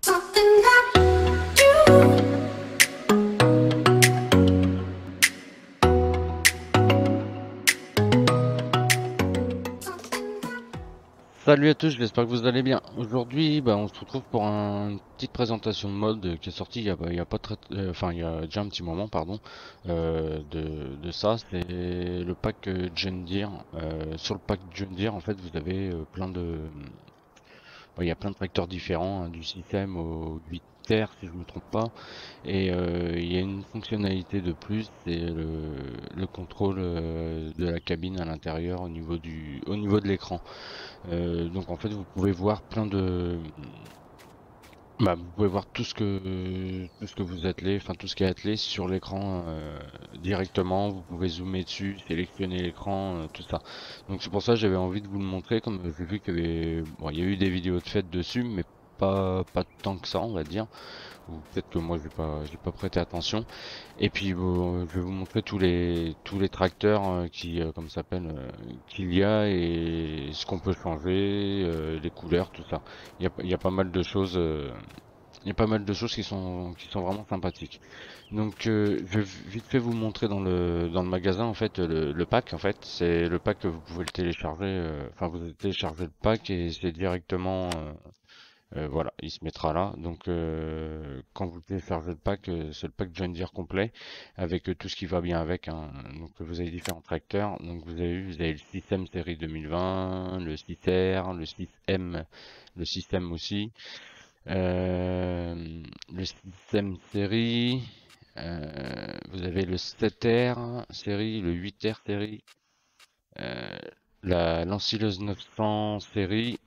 Something that you Salut à tous, j'espère que vous allez bien. Aujourd'hui, on se retrouve pour une petite présentation de mode qui est sortie il y a pas très, enfin il y a déjà un petit moment, pardon, de ça. C'est le pack John Deere. Sur le pack John Deere, en fait, vous avez il y a plein de tracteurs différents, hein, du système au 8 terres, si je me trompe pas. Et il y a une fonctionnalité de plus, c'est le contrôle de la cabine à l'intérieur au niveau de l'écran. Donc en fait vous pouvez voir vous pouvez voir tout ce que vous attelez, enfin tout ce qui est attelé sur l'écran directement. Vous pouvez zoomer dessus, sélectionner l'écran, tout ça. Donc c'est pour ça que j'avais envie de vous le montrer, comme j'ai vu il y a eu des vidéos de fait dessus, mais pas tant que ça, on va dire. Ou peut-être que moi j'ai pas prêté attention. Et puis je vais vous montrer tous les tracteurs comme ça s'appelle, qu'il y a et ce qu'on peut changer, les couleurs, tout ça. Il y a pas mal de choses, il y a pas mal de choses qui sont vraiment sympathiques. Donc je vais vite fait vous montrer dans le magasin en fait le pack en fait. C'est le pack que vous pouvez le télécharger. Enfin vous téléchargez le pack et c'est directement voilà, il se mettra là. Donc quand vous téléchargez le pack, c'est le pack John Deere complet avec tout ce qui va bien avec, hein. Donc vous avez différents tracteurs. Donc vous avez le système série 2020, le 6R, le 6M, le système aussi, le système série. Vous avez le 7R série, le 8R série, euh, la l'ensileuse 900 série.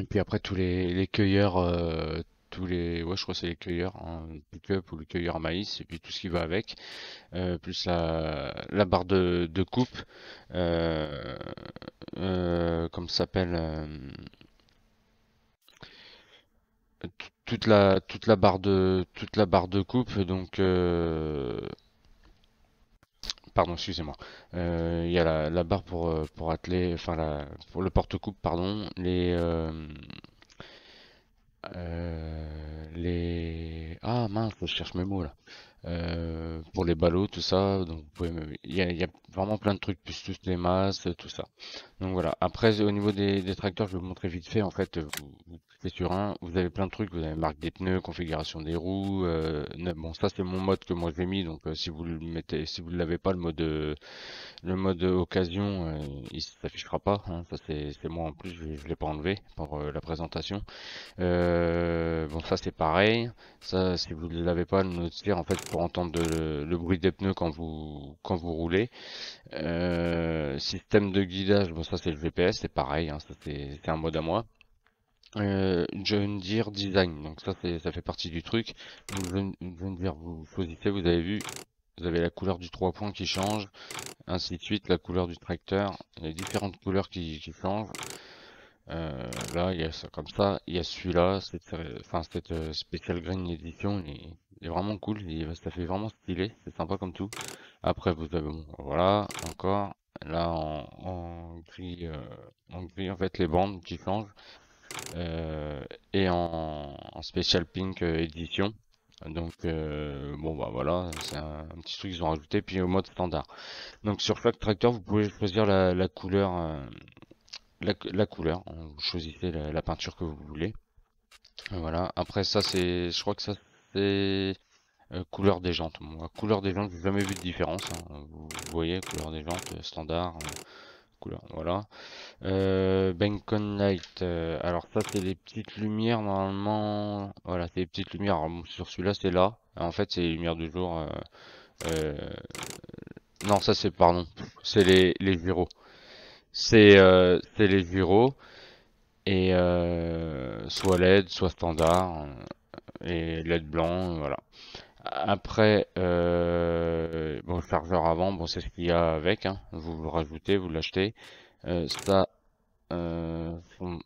Et puis après les cueilleurs, ouais je crois que c'est les cueilleurs, hein, pick-up ou le cueilleur à maïs, et puis tout ce qui va avec, plus la barre de coupe, euh, comme ça s'appelle, toute la barre de coupe, donc pardon, excusez-moi. Il y a la barre pour atteler, enfin pour le porte-coupe, pardon, ah mince, je cherche mes mots là. Pour les ballots, tout ça. Donc, il y a vraiment plein de trucs, plus tous les masses, tout ça. Donc voilà. Après, au niveau des tracteurs, je vais vous montrer vite fait. En fait, vous cliquez sur un, vous avez plein de trucs. Vous avez marque des pneus, configuration des roues. Bon, ça c'est mon mode que moi j'ai mis. Donc, si vous le mettez, si vous ne l'avez pas, le mode occasion, il s'affichera pas, hein. Ça c'est moi en plus, je l'ai pas enlevé pour la présentation. Bon, ça c'est pareil. Ça, si vous ne l'avez pas, le notifier en fait pour entendre le bruit des pneus quand vous roulez. Système de guidage, bon ça c'est le GPS, c'est pareil, hein, ça c'est un mode à moi. John Deere Design, donc ça fait partie du truc. Donc John Deere, vous choisissez, vous avez vu, vous avez la couleur du 3 points qui change, ainsi de suite, la couleur du tracteur, les différentes couleurs qui changent. Là, il y a ça comme ça. Il y a celui-là, cette Special Green Edition, il est vraiment cool. Ça fait vraiment stylé. C'est sympa comme tout. Après, vous avez, bon, voilà, encore. Là, en gris, en fait, les bandes qui changent. Et en Special Pink Edition. Donc, bon, bah voilà, c'est un petit truc qu'ils ont rajouté. Puis au mode standard. Donc, sur chaque tracteur, vous pouvez choisir la couleur. La couleur, vous choisissez la peinture que vous voulez. Voilà. Après ça je crois que ça c'est couleur des jantes. Moi, couleur des jantes, j'ai jamais vu de différence, hein. Vous voyez, couleur des jantes standard, couleur. Voilà. Beacon Light. Alors ça c'est les petites lumières normalement. Voilà, c'est les petites lumières. Alors, bon, sur celui-là c'est là. En fait c'est les lumières du jour. Euh, non ça c'est pardon. C'est les gyros. C'est les gyros. Et soit LED, soit standard, et LED blanc, voilà. Après, bon, le chargeur avant, bon, c'est ce qu'il y a avec, hein. Vous le rajoutez, vous l'achetez. Ça, euh, fon-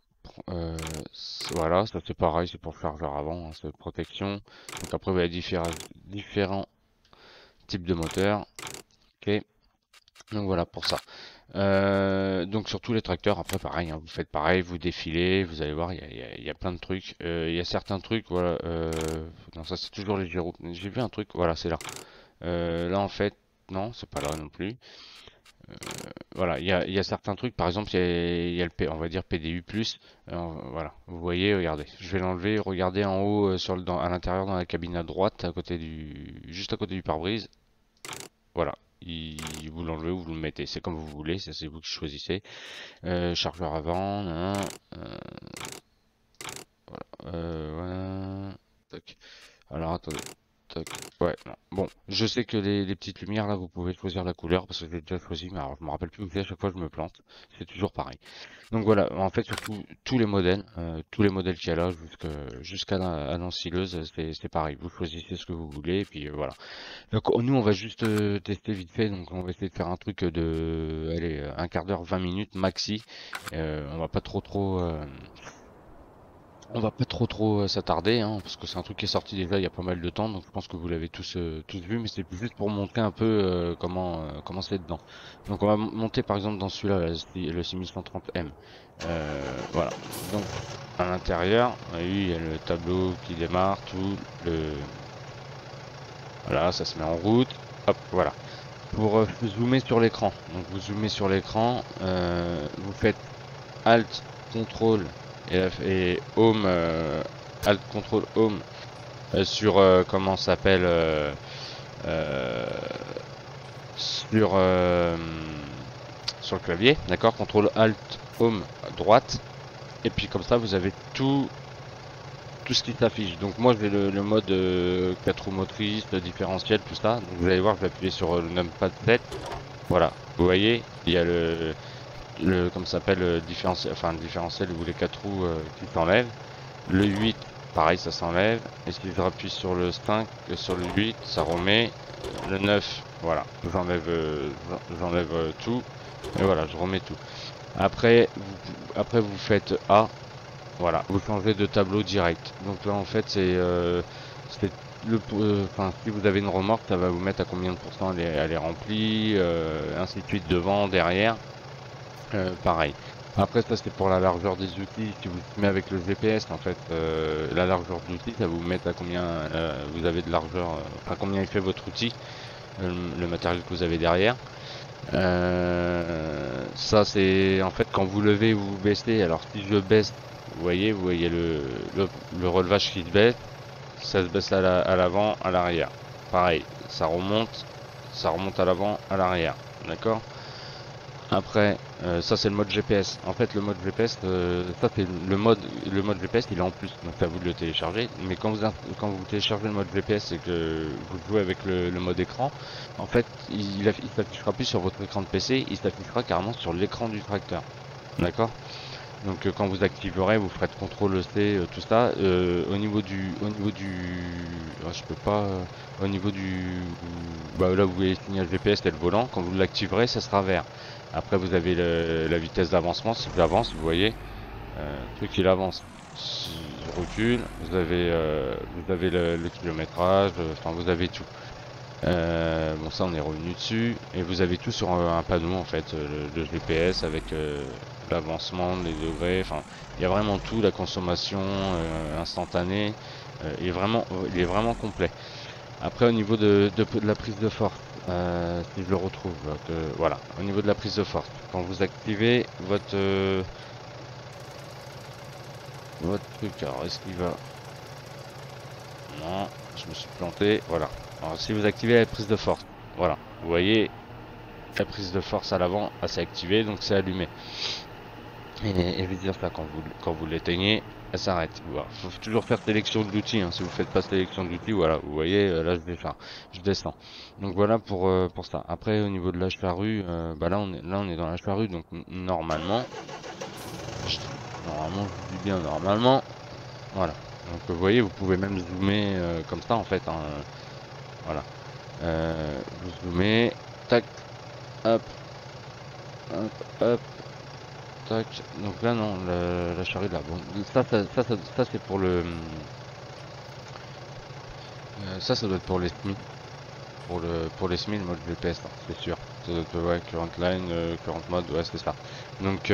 euh, voilà, ça c'est pareil, c'est pour le chargeur avant, hein, c'est protection. Donc après, vous avez différents types de moteurs. Ok, donc voilà pour ça. Donc sur tous les tracteurs, après pareil, hein, vous faites pareil, vous défilez, vous allez voir, il y a plein de trucs. Il y a certains trucs, voilà. Non, ça c'est toujours les gyros. J'ai vu un truc, voilà, c'est là. Là en fait, non, c'est pas là non plus. Voilà, il y a certains trucs, par exemple, il y a le on va dire PDU+. Voilà, vous voyez, regardez. Je vais l'enlever, regardez en haut, à l'intérieur dans la cabine à droite, juste à côté du pare-brise. Voilà, vous l'enlevez ou vous le mettez, c'est comme vous voulez, ça c'est vous qui choisissez. Chargeur avant, nan, voilà. Tac. Alors attendez. Tac. Ouais, non. Bon, je sais que les petites lumières là, vous pouvez choisir la couleur parce que j'ai déjà choisi, mais alors je me rappelle plus où c'est, à chaque fois je me plante. C'est toujours pareil. Donc voilà, en fait, surtout tous les modèles qu'il y a là, jusqu'à la l'ensileuse, c'est pareil. Vous choisissez ce que vous voulez, et puis voilà. Donc nous, on va juste tester vite fait, donc on va essayer de faire un truc allez, un quart d'heure, 20 minutes maxi. On va pas trop s'attarder, hein, parce que c'est un truc qui est sorti déjà il y a pas mal de temps, donc je pense que vous l'avez tous vu, mais c'est juste pour montrer un peu comment c'est dedans. Donc on va monter par exemple dans celui-là, le 6130M. Voilà. Donc à l'intérieur, il y a le tableau qui démarre, voilà, ça se met en route. Hop, voilà. Pour zoomer sur l'écran. Donc vous zoomez sur l'écran, vous faites Alt, Contrôle et Home, Alt, Contrôle, Home sur comment ça s'appelle euh, sur sur le clavier, d'accord? Contrôle, Alt, Home, droite. Et puis comme ça, vous avez tout ce qui s'affiche. Donc moi, j'ai le mode 4 roues motrices, le différentiel, tout ça. Donc vous allez voir, je vais appuyer sur le numpad 7. Voilà, vous voyez, il y a comme ça s'appelle, le différentiel où les 4 roues qui s'enlèvent. Le 8, pareil, ça s'enlève. Et si je rappuie sur le 5, sur le 8, ça remet. Le 9, voilà, j'enlève tout. Et voilà, je remets tout. Après, vous faites A. Voilà, vous changez de tableau direct. Donc là, en fait, c'est enfin, si vous avez une remorque, ça va vous mettre à combien de pourcents elle est remplie, ainsi de suite, devant, derrière. Pareil. Après ça c'est pour la largeur des outils. Si vous mettez avec le GPS en fait, la largeur de l'outil, ça vous met à combien vous avez de largeur, enfin combien il fait votre outil, le matériel que vous avez derrière. Ça c'est en fait quand vous levez ou vous baissez. Alors si je baisse, vous voyez le relevage qui se baisse, ça se baisse à l'avant, à l'arrière. Pareil, ça remonte à l'avant, à l'arrière. D'accord? Après, ça c'est le mode GPS. En fait, le mode GPS, ça c'est le mode GPS, il est en plus. Donc c'est à vous de le télécharger. Mais quand vous téléchargez le mode GPS et que vous jouez avec le mode écran, en fait, il s'affichera plus sur votre écran de PC, il s'affichera carrément sur l'écran du tracteur. D'accord? Donc quand vous activerez, vous ferez CTRL C, tout ça. Je peux pas. Au niveau du, bah là vous voyez le signal GPS et le volant. Quand vous l'activerez, ça sera vert. Après vous avez la vitesse d'avancement. Si j'avance, vous voyez, le truc il avance. Si je recule, vous avez le kilométrage. Enfin vous avez tout. Bon ça on est revenu dessus et vous avez tout sur un panneau en fait, le GPS avec l'avancement, les degrés, enfin il y a vraiment tout, la consommation instantanée, il est vraiment complet. Après au niveau de la prise de force, si je le retrouve, voilà, au niveau de la prise de force, quand vous activez votre truc, alors est-ce qu'il va... Non, je me suis planté, voilà. Alors si vous activez la prise de force, voilà, vous voyez la prise de force à l'avant, c'est activé, donc c'est allumé. Et vice versa, quand vous l'éteignez, elle s'arrête. Voilà. Faut toujours faire sélection de l'outil, hein. Si vous faites pas sélection de l'outil, voilà, vous voyez, là je descends. Donc voilà pour ça. Après au niveau de la charrue, bah là on est dans la charrue, donc normalement je dis bien normalement, voilà. Donc vous voyez, vous pouvez même zoomer comme ça en fait, hein. Voilà. Vous zoomez, tac, hop, hop, hop, tac. Donc là non, la charrue là. Bon, ça c'est pour le. Ça doit être pour les SMI. Pour les SMI, le mode GPS, hein, c'est sûr. ouais, current line, current mode, ouais, c'est ça. Donc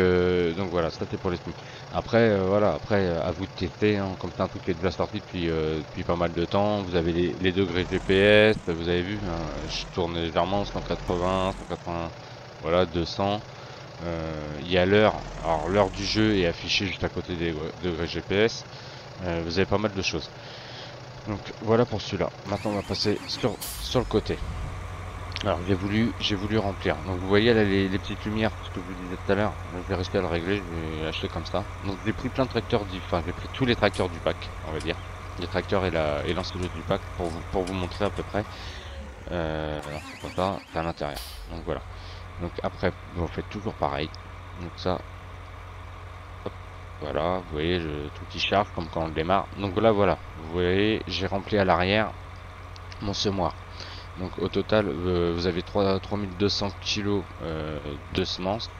voilà, ça c'est pour les trucs. Après, voilà, après, à vous de tester, hein, comme c'est un truc qui est déjà sorti depuis pas mal de temps. Vous avez les degrés GPS, vous avez vu, hein, je tourne légèrement, 180, 180, voilà, 200. Il y a l'heure, alors l'heure du jeu est affichée juste à côté des degrés GPS. Vous avez pas mal de choses. Donc voilà pour celui-là. Maintenant on va passer sur le côté. Alors j'ai voulu remplir. Donc vous voyez là les petites lumières, ce que je vous disais tout à l'heure. Je vais rester à le régler, je vais l'acheter comme ça. Donc j'ai pris plein de tracteurs, enfin j'ai pris tous les tracteurs du pack, on va dire. Les tracteurs et l'ensemble du pack pour vous montrer à peu près. Alors c'est pas ça, c'est à l'intérieur. Donc voilà. Donc après vous faites toujours pareil. Donc ça, hop, voilà, vous voyez le truc qui charge comme quand on le démarre. Donc là voilà, vous voyez j'ai rempli à l'arrière mon semoir. Donc au total, vous avez 3200 kg de semences.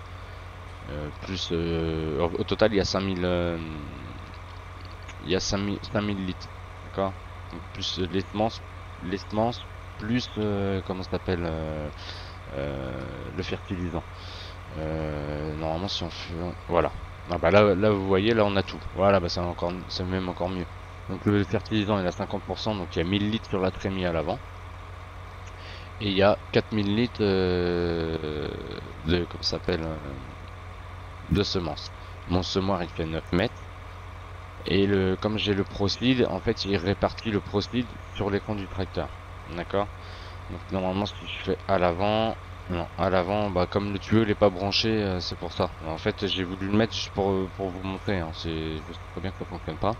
Plus au total, il y a 5000 il y a 5000 litres. D'accord? Donc, plus les semences plus comment ça s'appelle le fertilisant. Normalement, si on fait voilà. Ah bah là vous voyez, là on a tout. Voilà, bah c'est même encore mieux. Donc le fertilisant il a 50%, donc il y a 1000 litres sur la trémie à l'avant. Et il y a 4000 litres de, comment ça s'appelle, de semences. Mon semoir il fait 9 mètres. Et comme j'ai le ProSeed, en fait il répartit le ProSeed sur l'écran du tracteur. D'accord? Donc normalement si je fais à l'avant, non, à l'avant, bah comme le tuyau il est pas branché, c'est pour ça. En fait j'ai voulu le mettre juste pour vous montrer, hein. Je sais très bien que ça fonctionne pas.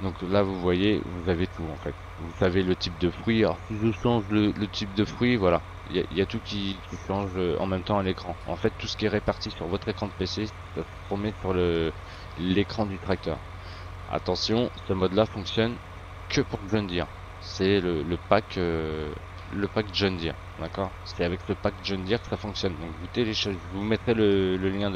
Donc là vous voyez, vous avez tout en fait. Vous savez le type de fruit. Alors si je change le type de fruit, voilà. Il y a tout qui change en même temps à l'écran. En fait tout ce qui est réparti sur votre écran de PC, ça se remet sur l'écran du tracteur. Attention, ce mode là fonctionne que pour John Deere. C'est le pack John Deere. D'accord? C'est avec le pack John Deere que ça fonctionne. Donc vous téléchargez, je vous mettrai le lien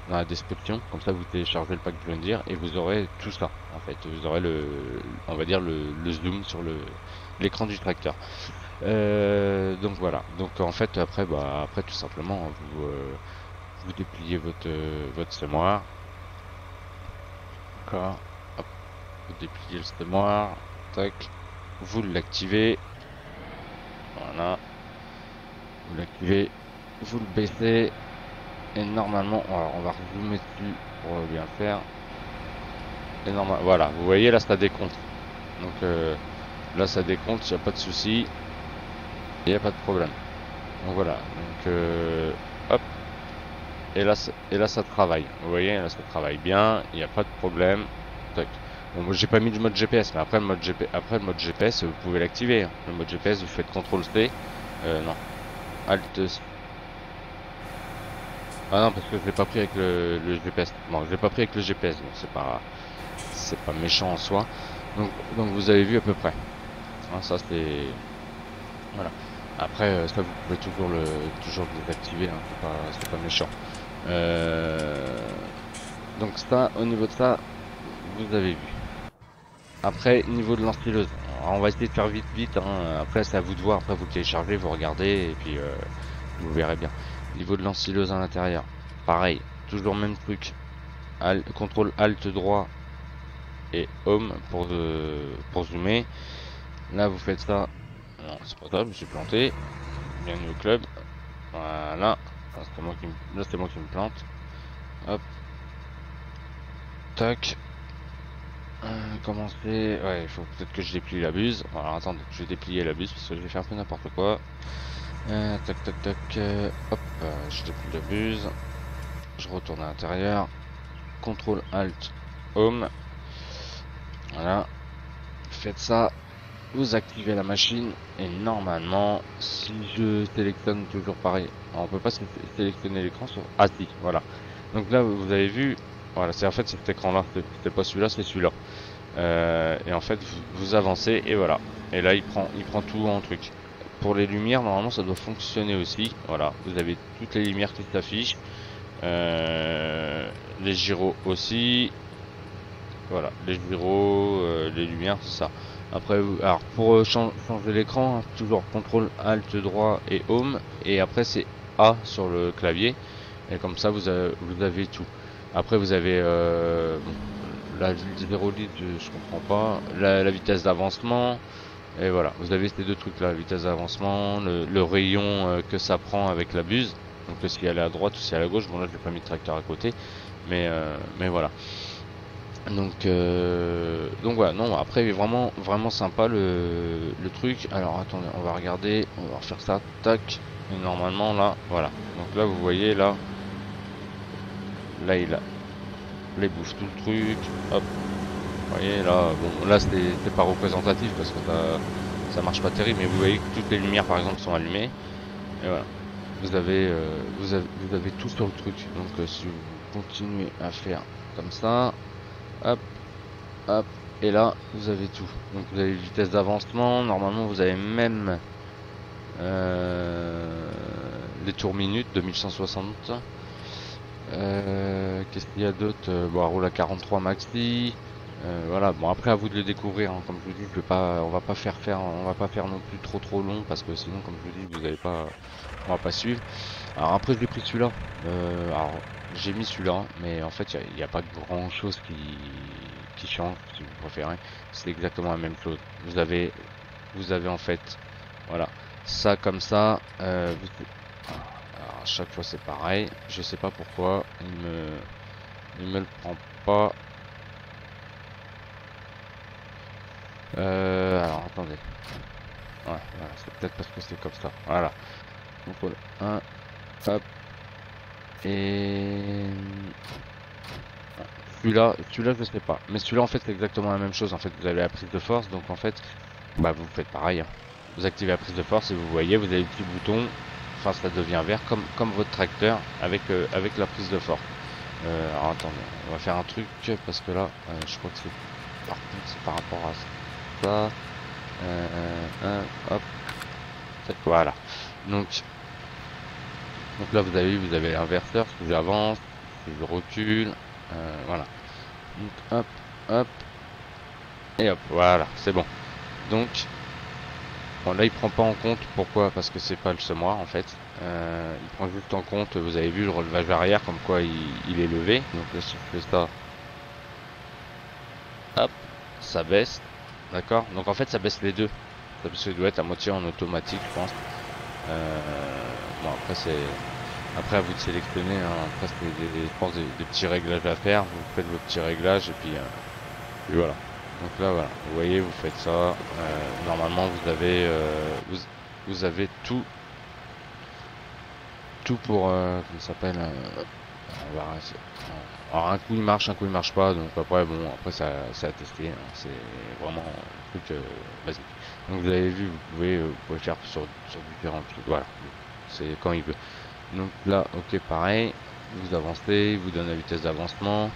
dans la description, comme ça vous téléchargez le pack John Deere et vous aurez tout ça en fait, vous aurez on va dire le zoom sur l'écran du tracteur. Donc voilà, donc en fait après tout simplement vous dépliez votre semoir, d'accord, hop, vous dépliez le semoir, tac, vous l'activez, voilà, vous l'activez, vous le baissez. Et normalement, alors on va zoomer dessus pour bien faire. Et normalement, voilà, vous voyez là ça décompte. Donc là ça décompte, il n'y a pas de souci, il n'y a pas de problème. Donc voilà, donc hop, et là ça travaille. Vous voyez, là ça travaille bien, il n'y a pas de problème. Tac. Bon, moi j'ai pas mis le mode GPS, mais après le mode GPS, vous pouvez l'activer, hein. Le mode GPS, vous faites CTRL C, non, Alt. Ah non, parce que je l'ai pas pris avec le GPS. Bon, je l'ai pas pris avec le GPS, donc c'est pas méchant en soi. Donc vous avez vu à peu près. Hein, ça c'est, voilà. Après ça vous pouvez toujours le désactiver, hein, c'est pas méchant. Donc ça, au niveau de ça, vous avez vu. Après, niveau de l'enstyleuse, on va essayer de faire vite, hein. Après c'est à vous de voir, après vous le téléchargez, vous regardez et puis vous verrez bien. Niveau de l'enstyleuse à l'intérieur, pareil, toujours même truc. CTRL Alt droit et Home pour zoomer. Là vous faites ça. Non, c'est pas ça, je me suis planté. Bienvenue au club. Voilà. Là c'est moi qui me plante. Hop. Tac. Commencer. Ouais, il faut peut-être que je déplie la buse. Alors attendez, je vais déplier la buse parce que je vais faire un peu n'importe quoi. Tac tac tac. Hop, je déplie la buse. Je retourne à l'intérieur. CTRL Alt Home. Voilà. Faites ça. Vous activez la machine. Et normalement, si je sélectionne toujours pareil. Alors, on peut pas sélectionner l'écran sur. Ah si, voilà. Donc là, vous avez vu. Voilà, c'est en fait cet écran-là. C'était pas celui-là, c'est celui-là. Et en fait, vous avancez et voilà. Et là, il prend tout en truc. Pour les lumières, normalement, ça doit fonctionner aussi. Voilà, vous avez toutes les lumières qui s'affichent. Les gyros aussi. Voilà, les gyros, les lumières, c'est ça. Après, alors pour changer l'écran, hein, toujours CTRL Alt droit et Home, et après c'est A sur le clavier, et comme ça vous avez tout. Après vous avez bon, la 0 litre, je comprends pas, la vitesse d'avancement, et voilà, vous avez ces deux trucs là, la vitesse d'avancement, le rayon que ça prend avec la buse, donc si elle est à droite ou si elle est à gauche. Bon là j'ai pas mis de tracteur à côté, mais voilà. Donc voilà, non, après vraiment vraiment sympa le truc. Alors attendez, on va regarder, on va refaire ça, tac, et normalement là, voilà. Donc là vous voyez là il bouffe tout le truc, hop, vous voyez là, bon là c'est pas représentatif parce que ça marche pas terrible, mais vous voyez que toutes les lumières par exemple sont allumées, et voilà. Vous avez tout sur le truc. Donc si vous continuez à faire comme ça, hop, hop, et là vous avez tout. Donc vous avez une vitesse d'avancement, normalement vous avez même les tours minutes 2160. Qu'est-ce qu'il y a d'autre? Bon, elle roule à 43 maxi. Voilà, bon après à vous de le découvrir, hein. Comme je vous dis, on va pas on va pas faire non plus trop long parce que sinon, comme je vous dis, vous avez pas, on va pas suivre. Alors après j'ai pris celui-là. Alors j'ai mis celui-là, mais en fait il y a pas grand chose qui change si vous préférez. C'est exactement la même chose. Vous avez en fait, voilà, ça comme ça. Alors à chaque fois c'est pareil. Je sais pas pourquoi il me le prend pas. Alors attendez. Ouais, voilà, c'est peut-être parce que c'est comme ça. Voilà. Donc voilà. Un, hop. Et celui-là je sais pas. Mais celui-là en fait c'est exactement la même chose. En fait vous avez la prise de force, donc en fait bah vous faites pareil, hein. Vous activez la prise de force et vous voyez, vous avez le petit bouton. Enfin ça devient vert comme votre tracteur avec la prise de force. Alors attendez, on va faire un truc parce que là je crois que c'est par rapport à ça. Hop, voilà. Donc là vous avez l'inverseur, si j'avance, si je recule, voilà. Donc hop, hop, et hop, voilà, c'est bon. Donc, bon là il prend pas en compte, pourquoi? Parce que c'est pas le semoir en fait. Il prend juste en compte, vous avez vu le relevage arrière, comme quoi il est levé. Donc là si je fais ça, hop, ça baisse, d'accord? Donc en fait ça baisse les deux. Ça doit être à moitié en automatique je pense. Bon après à vous de sélectionner, hein. Après c'est je pense des petits réglages à faire. Vous faites vos petits réglages et voilà. Donc là voilà, vous voyez, vous faites ça. Normalement vous avez tout pour comment ça s'appelle, on va arrêter. Alors un coup il marche, un coup il marche pas. Donc après bon, après ça c'est à tester, hein. C'est vraiment un truc basique. Donc vous avez vu, vous pouvez faire sur différents trucs. Voilà, c'est quand il veut. Donc là, ok, pareil, vous avancez, il vous donne la vitesse d'avancement.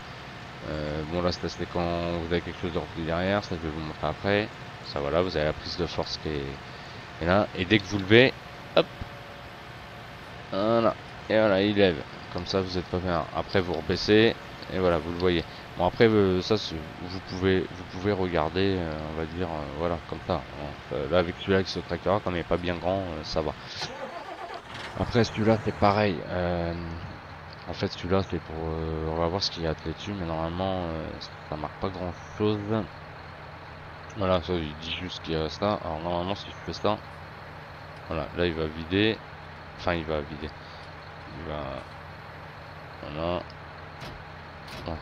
Bon là c'est quand vous avez quelque chose de rempli derrière, ça je vais vous montrer après. Ça voilà, vous avez la prise de force qui est là, et dès que vous levez, hop, voilà, et voilà, il lève. Comme ça vous êtes pas bien. Après vous rebaissez, et voilà, vous le voyez. Bon après ça vous pouvez regarder, on va dire, voilà, comme ça. Là avec celui-là, avec ce tracteur, comme il n'est pas bien grand, ça va. Après celui-là c'est pareil. En fait celui-là c'est pour on va voir ce qu'il y a dessus, mais normalement ça marque pas grand chose. Voilà, ça il dit juste qu'il y a ça. Alors normalement si je fais ça, voilà, là il va vider. Enfin il va vider. Il va. Voilà. Ouais.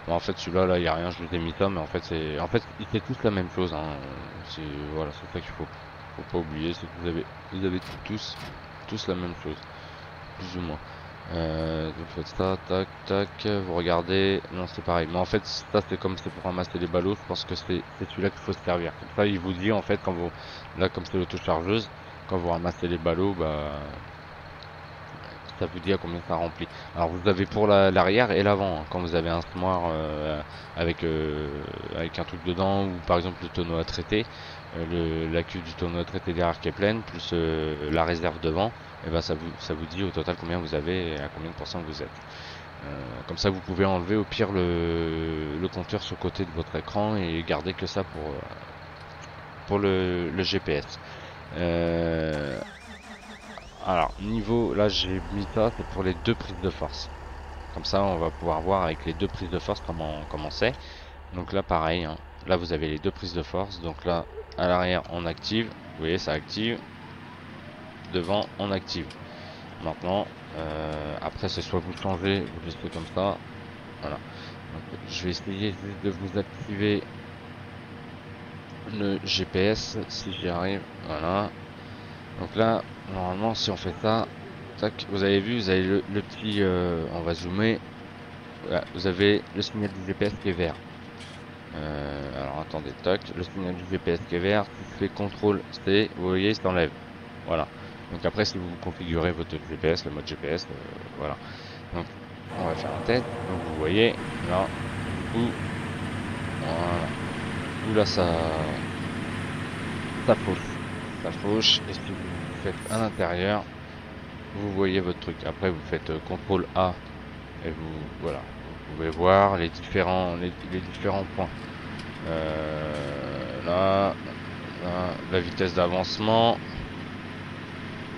Bon, en fait celui-là là il y a rien, je vous ai mis ça, mais en fait ils fait tous la même chose, hein. C'est voilà, c'est ça qu'il faut pas oublier, c'est que vous avez tous la même chose, plus ou moins. Vous faites ça, tac, tac, vous regardez, non c'est pareil, mais en fait ça c'est comme c'est pour ramasser les ballots, je pense que c'est celui-là qu'il faut se servir. Comme ça il vous dit en fait quand vous, là comme c'est l'auto-chargeuse, quand vous ramassez les ballots, bah ça vous dit à combien ça remplit. Alors vous avez pour l'arrière et l'avant, hein. Quand vous avez un semoir avec un truc dedans, ou par exemple le tonneau à traiter, la cuve du tonneau à traiter derrière qui est pleine, plus la réserve devant, et ben ça vous dit au total combien vous avez et à combien de pourcents vous êtes. Comme ça vous pouvez enlever au pire le compteur sur le côté de votre écran et garder que ça pour le GPS. Alors niveau, là j'ai mis ça, c'est pour les 2 prises de force. Comme ça on va pouvoir voir avec les 2 prises de force comment c'est. Donc là pareil, hein. Là vous avez les 2 prises de force. Donc là à l'arrière on active, vous voyez ça active. Devant on active. Maintenant après c'est soit vous changez, vous laissez comme ça. Voilà. Donc, je vais essayer juste de vous activer le GPS si j'y arrive. Voilà. Donc là normalement si on fait ça, tac, vous avez vu, vous avez le petit on va zoomer. Voilà, vous avez le signal du GPS qui est vert. Alors attendez, tac, le signal du GPS qui est vert, si je fais CTRL C, vous voyez, il s'enlève. Voilà. Donc après, si vous configurez votre GPS, le mode GPS, voilà. Donc on va faire un test. Donc vous voyez, là, du coup, voilà. Du coup là, ça fauche. Ça fauche. Et si vous faites à l'intérieur, vous voyez votre truc. Après, vous faites CTRL A et vous, voilà. Vous pouvez voir les différents points. Là, la vitesse d'avancement.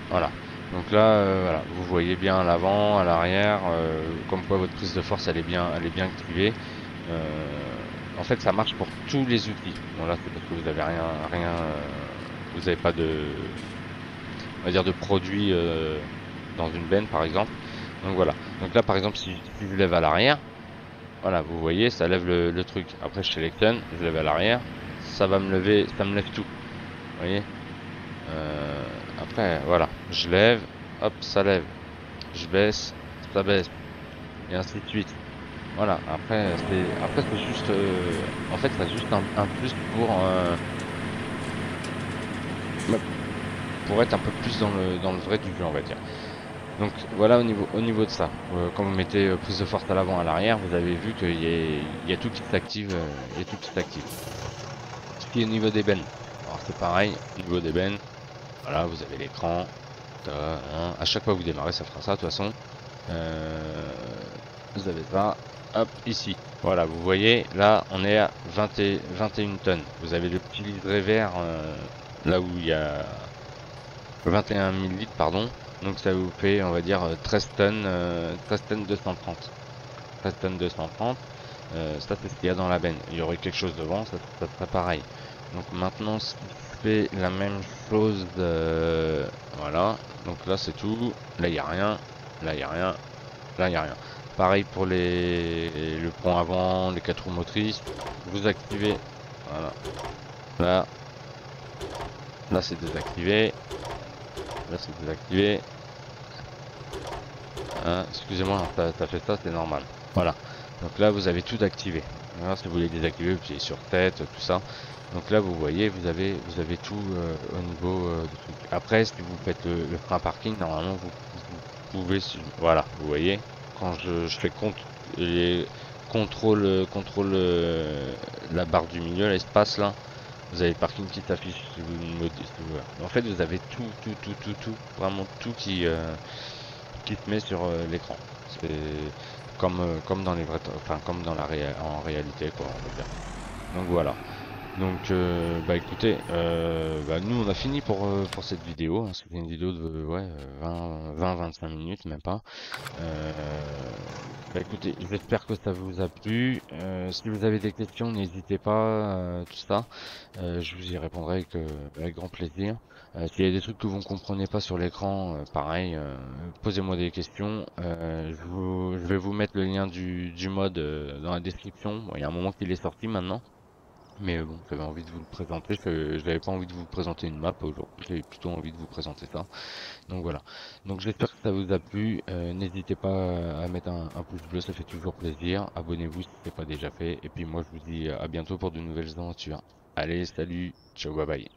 Voilà. Donc là, voilà, vous voyez bien à l'avant, à l'arrière, comme quoi votre prise de force elle est bien activée. En fait, ça marche pour tous les outils. Bon là, c'est parce que vous avez rien, vous n'avez pas de, on va dire de produit dans une benne par exemple. Donc voilà. Donc là, par exemple, si je lève à l'arrière. Voilà, vous voyez, ça lève le truc. Après, je sélectionne, je lève à l'arrière, ça va me lever, ça me lève tout. Vous voyez. Après, voilà, je lève, hop, ça lève. Je baisse, ça baisse, et ainsi de suite. Voilà. Après, c'est juste, en fait, c'est juste un plus pour être un peu plus dans le vrai du jeu, on va dire. Donc voilà au niveau de ça. Quand vous mettez prise de force à l'avant, à l'arrière, vous avez vu qu'il y a tout qui s'active. Il y a tout qui s'active. Ce qui est au niveau des bennes. Alors c'est pareil, au niveau des bennes. Voilà, vous avez l'écran. Hein. À chaque fois que vous démarrez, ça fera ça de toute façon. Vous avez ça. Hop, ici. Voilà, vous voyez, là on est à 21 tonnes. Vous avez le petit liseré vert là où il y a 21 000 litres, pardon. Donc ça vous fait, on va dire, 13 tonnes 230. 13 tonnes 230. Ça, c'est ce qu'il y a dans la benne. Il y aurait quelque chose devant, ça serait pareil. Donc maintenant, si je fais la même chose, voilà. Donc là, c'est tout. Là, il n'y a rien. Là, il n'y a rien. Là, il n'y a rien. Pareil pour le pont avant, les 4 roues motrices. Vous activez. Voilà. Là, c'est désactivé. Là, c'est désactivé. Hein, excusez-moi, ça fait ça, c'est normal. Voilà. Donc là, vous avez tout activé. Alors, si vous voulez désactiver, vous appuyez sur tête, tout ça. Donc là, vous voyez, vous avez tout au niveau du truc. Après, si vous faites le frein parking, normalement, vous pouvez, voilà, vous voyez, quand je fais contrôle la barre du milieu, l'espace là, vous avez le parking qui s'affiche si vous me dites. En fait, vous avez tout, vraiment tout qui se met sur l'écran. C'est comme dans les vrais, enfin comme dans en réalité quoi, on va dire. Donc voilà. Donc bah écoutez, bah, nous on a fini pour cette vidéo. Hein. C'était une vidéo de ouais, 20-25 minutes, même pas. Bah écoutez, j'espère que ça vous a plu. Si vous avez des questions, n'hésitez pas, tout ça. Je vous y répondrai avec grand plaisir. S'il y a des trucs que vous ne comprenez pas sur l'écran, pareil, posez-moi des questions. Je vais vous mettre le lien du mode dans la description. Bon, il y a un moment qu'il est sorti maintenant. Mais bon, j'avais envie de vous le présenter, je n'avais pas envie de vous présenter une map aujourd'hui, j'avais plutôt envie de vous présenter ça. Donc voilà. Donc j'espère que ça vous a plu. N'hésitez pas à mettre un pouce bleu, ça fait toujours plaisir. Abonnez-vous si ce n'est pas déjà fait. Et puis moi je vous dis à bientôt pour de nouvelles aventures. Allez, salut, ciao, bye bye.